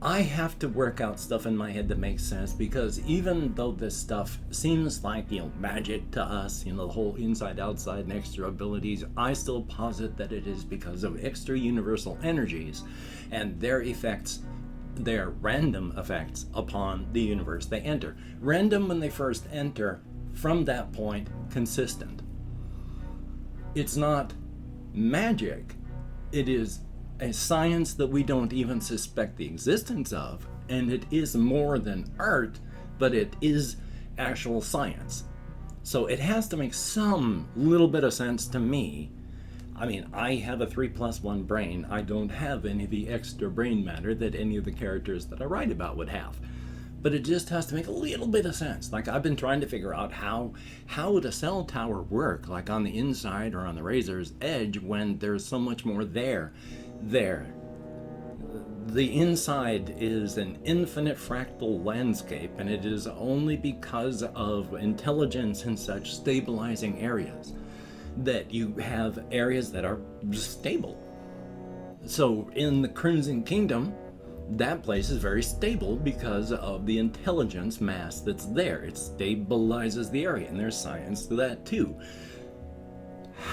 I have to work out stuff in my head that makes sense, because even though this stuff seems like, magic to us, the whole inside, outside, and extra abilities, I still posit that it is because of extra universal energies and their effects, their random effects upon the universe they enter. Random when they first enter, from that point, consistent. It's not magic, it is a science that we don't even suspect the existence of, and it is more than art, but it is actual science. So it has to make some little bit of sense to me. I mean, I have a 3+1 brain. I don't have any of the extra brain matter that any of the characters that I write about would have. But it just has to make a little bit of sense. Like, I've been trying to figure out how would a cell tower work, like on the inside or on the razor's edge, when there's so much more there. The inside is an infinite fractal landscape, and it is only because of intelligence and such stabilizing areas that you have areas that are stable. So in the Crimson Kingdom, that place is very stable because of the intelligence mass that's there. It stabilizes the area, and there's science to that too.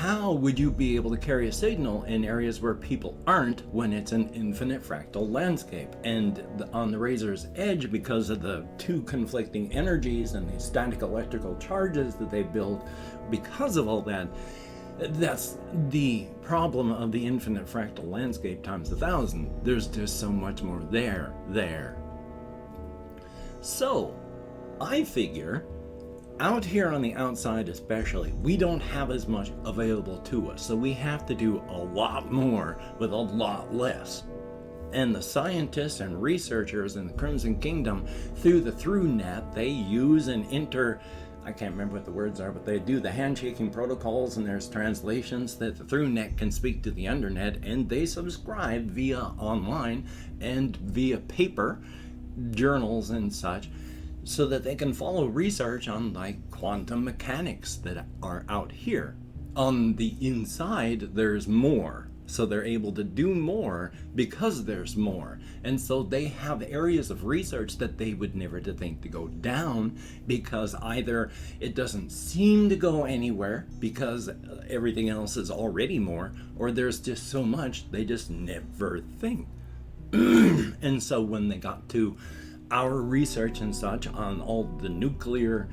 How would you be able to carry a signal in areas where people aren't when it's an infinite fractal landscape? And on the razor's edge, because of the two conflicting energies and the static electrical charges that they build, because of all that, that's the problem of the infinite fractal landscape times 1,000. There's just so much more there. So, I figure, out here on the outside especially, we don't have as much available to us, so we have to do a lot more with a lot less. And the scientists and researchers in the Crimson Kingdom, through the ThruNet, they use and I can't remember what the words are, but they do the handshaking protocols, and there's translations that the ThruNet can speak to the Undernet, and they subscribe via online and via paper, journals and such, so that they can follow research on like quantum mechanics that are out here. On the inside, there's more. So they're able to do more because there's more. And so they have areas of research that they would never think to go down, because either it doesn't seem to go anywhere because everything else is already more, or there's just so much they just never think. And so when they got to our research and such on all the nuclear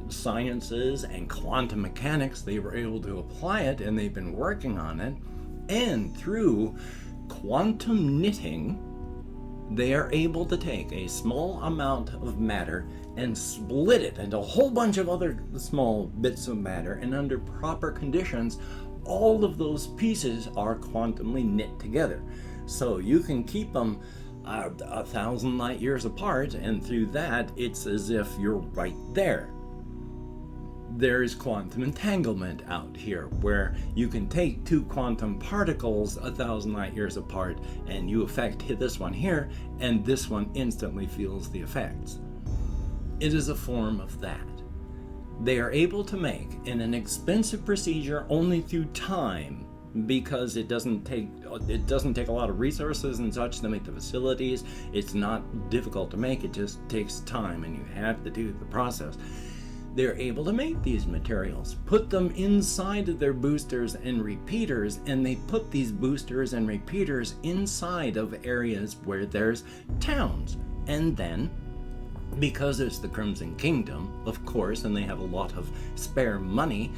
sciences and quantum mechanics, they were able to apply it, and they've been working on it. And through quantum knitting, they are able to take a small amount of matter and split it into a whole bunch of other small bits of matter, and under proper conditions, all of those pieces are quantumly knit together. So you can keep them 1,000 light years apart, and through that, it's as if you're right there. There's quantum entanglement out here, where you can take two quantum particles 1,000 light years apart, and you hit this one here, and this one instantly feels the effects. It is a form of that. They are able to make, in an expensive procedure only through time, because it doesn't take a lot of resources and such to make the facilities. It's not difficult to make, it just takes time, and you have to do the process. They're able to make these materials, put them inside of their boosters and repeaters, and they put these boosters and repeaters inside of areas where there's towns. And then, because it's the Crimson Kingdom, of course, and they have a lot of spare money,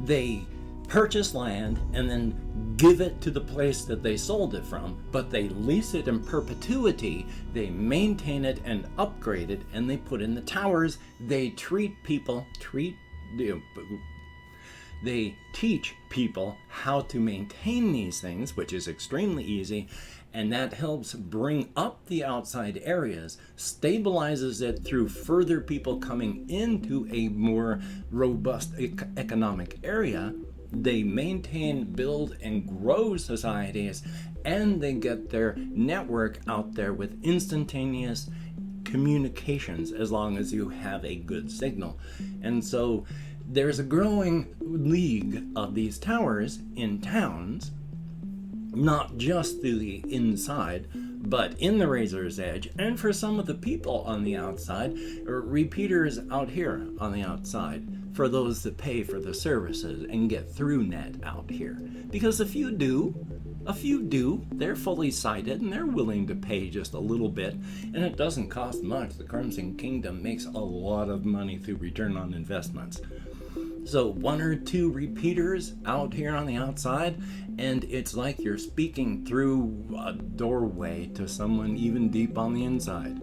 they purchase land and then give it to the place that they sold it from, but they lease it in perpetuity, they maintain it and upgrade it, and they put in the towers. They they teach people how to maintain these things, which is extremely easy, and that helps bring up the outside areas, stabilizes it through further people coming into a more robust economic area. They maintain, build, and grow societies, and they get their network out there with instantaneous communications as long as you have a good signal. And so there's a growing league of these towers in towns, not just through the inside, but in the razor's edge, and for some of the people on the outside, or repeaters out here on the outside, for those that pay for the services and get through net out here. Because a few do, they're fully sighted and they're willing to pay just a little bit, and it doesn't cost much. The Crimson Kingdom makes a lot of money through return on investments. So 1 or 2 repeaters out here on the outside, and it's like you're speaking through a doorway to someone even deep on the inside.